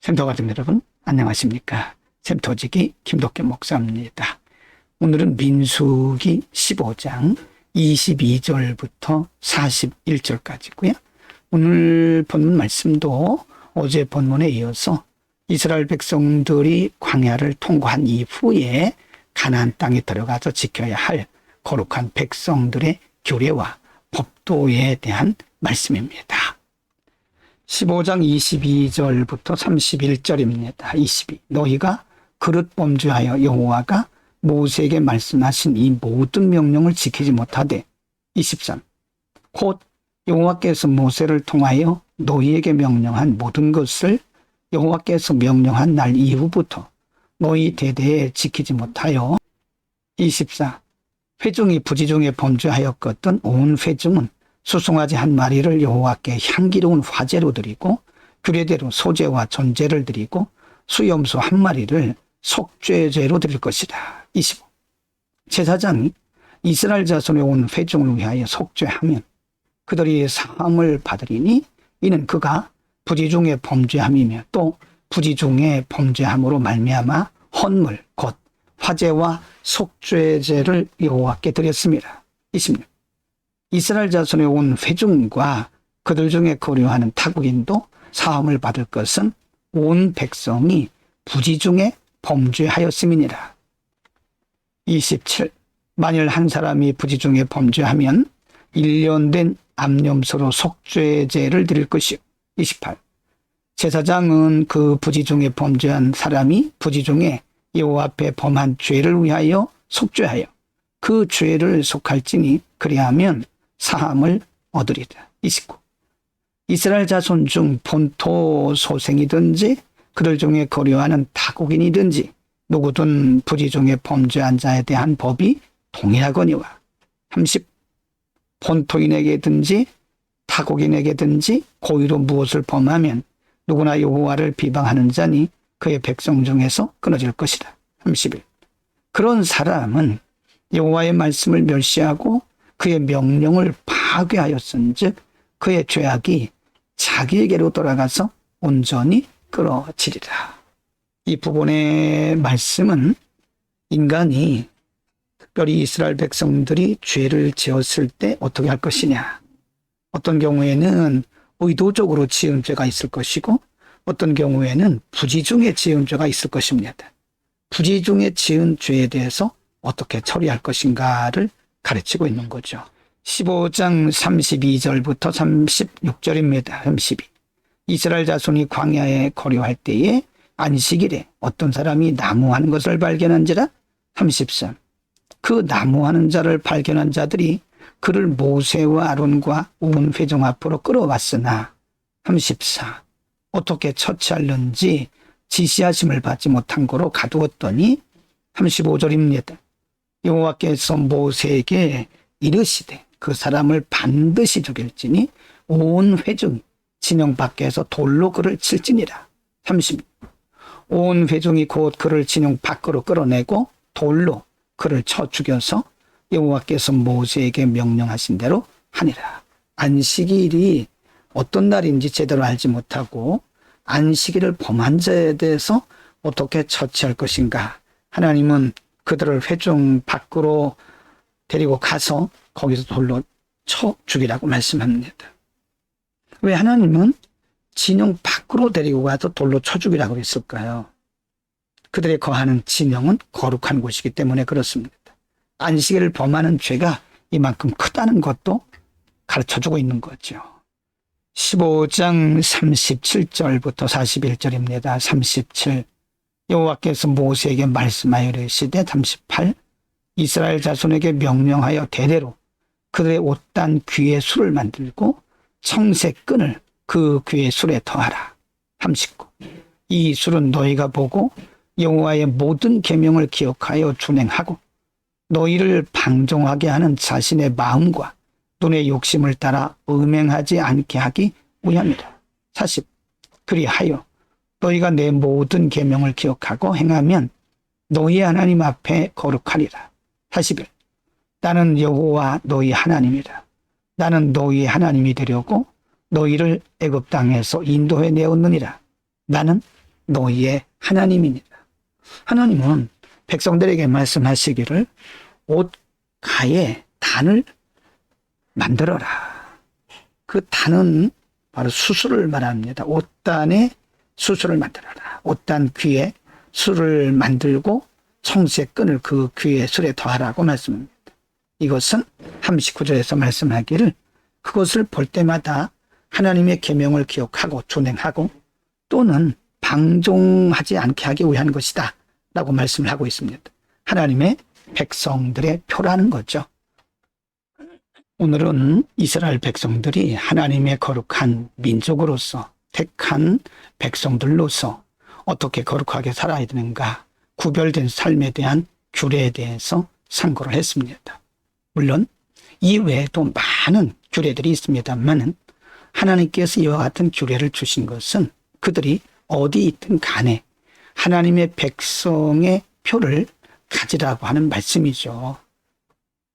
샘터 가족 여러분, 안녕하십니까? 샘터지기 김덕겸 목사입니다. 오늘은 민수기 15장 22절부터 41절까지고요. 오늘 본문 말씀도 어제 본문에 이어서 이스라엘 백성들이 광야를 통과한 이후에 가나안 땅에 들어가서 지켜야 할 거룩한 백성들의 규례와 법도에 대한 말씀입니다. 15장 22절부터 31절입니다. 22. 너희가 그릇 범죄하여 여호와가 모세에게 말씀하신 이 모든 명령을 지키지 못하되 23. 곧 여호와께서 모세를 통하여 너희에게 명령한 모든 것을 여호와께서 명령한 날 이후부터 너희 대대에 지키지 못하여 24. 회중이 부지중에 범죄하였거든 온 회중은 수송아지 한 마리를 여호와께 향기로운 화제로 드리고 규례대로 소제와 전제를 드리고 수염소 한 마리를 속죄제로 드릴 것이다. 25. 제사장이 이스라엘 자손의 온 회중을 위하여 속죄하면 그들이 사함을 받으리니 이는 그가 부지중에 범죄함이며 또 부지중에 범죄함으로 말미암아 헌물 곧 화제와 속죄제를 여호와께 드렸습니다. 26. 이스라엘 자손의 온 회중과 그들 중에 거류하는 타국인도 사함을 받을 것은 온 백성이 부지중에 범죄하였음이니라. 27. 만일 한 사람이 부지중에 범죄하면 1년 된 암염소로 속죄제를 드릴 것이요. 28. 제사장은 그 부지중에 범죄한 사람이 부지중에 여호와 앞에 범한 죄를 위하여 속죄하여 그 죄를 속할지니 그리하면 사함을 얻으리라. 29. 이스라엘 자손 중 본토 소생이든지 그들 중에 거류하는 타국인이든지 누구든 부지중에 범죄한 자에 대한 법이 동일하거니와. 30. 본토인에게든지 타국인에게든지 고의로 무엇을 범하면 누구나 여호와를 비방하는 자니 그의 백성 중에서 끊어질 것이다. 31. 그런 사람은 여호와의 말씀을 멸시하고 그의 명령을 파괴하였은즉 그의 죄악이 자기에게로 돌아가서 온전히 끌어지리라. 이 부분의 말씀은 인간이 특별히 이스라엘 백성들이 죄를 지었을 때 어떻게 할 것이냐. 어떤 경우에는 의도적으로 지은 죄가 있을 것이고 어떤 경우에는 부지중에 지은 죄가 있을 것입니다. 부지중에 지은 죄에 대해서 어떻게 처리할 것인가를 가르치고 있는 거죠. 15장 32절부터 36절입니다. 32. 이스라엘 자손이 광야에 거류할 때에 안식일에 어떤 사람이 나무하는 것을 발견한지라. 33. 그 나무하는 자를 발견한 자들이 그를 모세와 아론과 온 회중 앞으로 끌어왔으나 34. 어떻게 처치하는지 지시하심을 받지 못한 거로 가두었더니 35절입니다. 여호와께서 모세에게 이르시되 그 사람을 반드시 죽일지니 온 회중이 진영 밖에서 돌로 그를 칠지니라. 30. 온 회중이 곧 그를 진영 밖으로 끌어내고 돌로 그를 쳐 죽여서 여호와께서 모세에게 명령하신 대로 하니라. 안식일이 어떤 날인지 제대로 알지 못하고 안식일을 범한 자에 대해서 어떻게 처치할 것인가. 하나님은 그들을 회중 밖으로 데리고 가서 거기서 돌로 쳐 죽이라고 말씀합니다. 왜 하나님은 진영 밖으로 데리고 가서 돌로 쳐 죽이라고 했을까요? 그들의 거하는 진영은 거룩한 곳이기 때문에 그렇습니다. 안식일을 범하는 죄가 이만큼 크다는 것도 가르쳐주고 있는 거죠. 15장 37절부터 41절입니다. 37. 여호와께서 모세에게 말씀하여 이르시되 38. 이스라엘 자손에게 명령하여 대대로 그들의 옷단 귀의 술을 만들고 청색 끈을 그 귀의 술에 더하라. 39. 이 술은 너희가 보고 여호와의 모든 계명을 기억하여 준행하고 너희를 방종하게 하는 자신의 마음과 눈의 욕심을 따라 음행하지 않게 하기 위함이라. 40. 그리하여 너희가 내 모든 계명을 기억하고 행하면 너희 하나님 앞에 거룩하리라. 41. 나는 여호와 너희 하나님이라. 나는 너희의 하나님이 되려고 너희를 애굽 땅에서 인도해 내었느니라. 나는 너희의 하나님이니라. 하나님은 백성들에게 말씀하시기를 옷 가에 단을 만들어라. 그 단은 바로 수술을 말합니다. 옷단에 수술을 만들어라. 옷단 귀에 술을 만들고 청수의 끈을 그 귀에 술에 더하라고 말씀합니다. 이것은 39절에서 말씀하기를 그것을 볼 때마다 하나님의 계명을 기억하고 준행하고 또는 방종하지 않게 하기 위한 것이다 라고 말씀을 하고 있습니다. 하나님의 백성들의 표라는 거죠. 오늘은 이스라엘 백성들이 하나님의 거룩한 민족으로서 택한 백성들로서 어떻게 거룩하게 살아야 되는가, 구별된 삶에 대한 규례에 대해서 상고를 했습니다. 물론 이 외에도 많은 규례들이 있습니다만 하나님께서 이와 같은 규례를 주신 것은 그들이 어디 있든 간에 하나님의 백성의 표를 가지라고 하는 말씀이죠.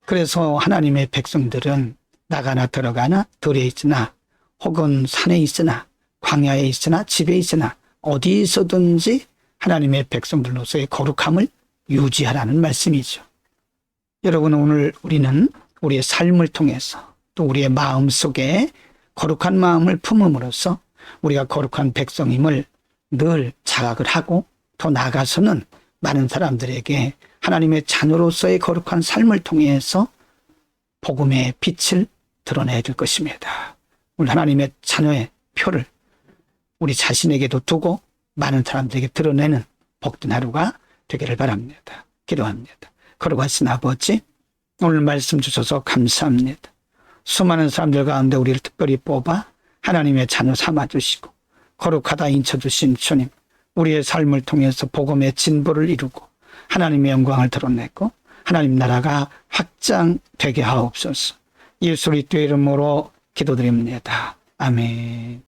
그래서 하나님의 백성들은 나가나 들어가나 들에 있으나 혹은 산에 있으나 광야에 있으나 집에 있으나 어디 있어든지 하나님의 백성들로서의 거룩함을 유지하라는 말씀이죠. 여러분, 오늘 우리는 우리의 삶을 통해서 또 우리의 마음 속에 거룩한 마음을 품음으로써 우리가 거룩한 백성임을 늘 자각을 하고 더 나아가서는 많은 사람들에게 하나님의 자녀로서의 거룩한 삶을 통해서 복음의 빛을 드러내야 될 것입니다. 우리 하나님의 자녀의 표를 우리 자신에게도 두고 많은 사람들에게 드러내는 복된 하루가 되기를 바랍니다. 기도합니다. 거룩하신 아버지, 오늘 말씀 주셔서 감사합니다. 수많은 사람들 가운데 우리를 특별히 뽑아 하나님의 자녀 삼아주시고 거룩하다 인쳐주신 주님, 우리의 삶을 통해서 복음의 진보를 이루고 하나님의 영광을 드러내고 하나님 나라가 확장되게 하옵소서. 예수 그리스도의 이름으로 기도드립니다. 아멘.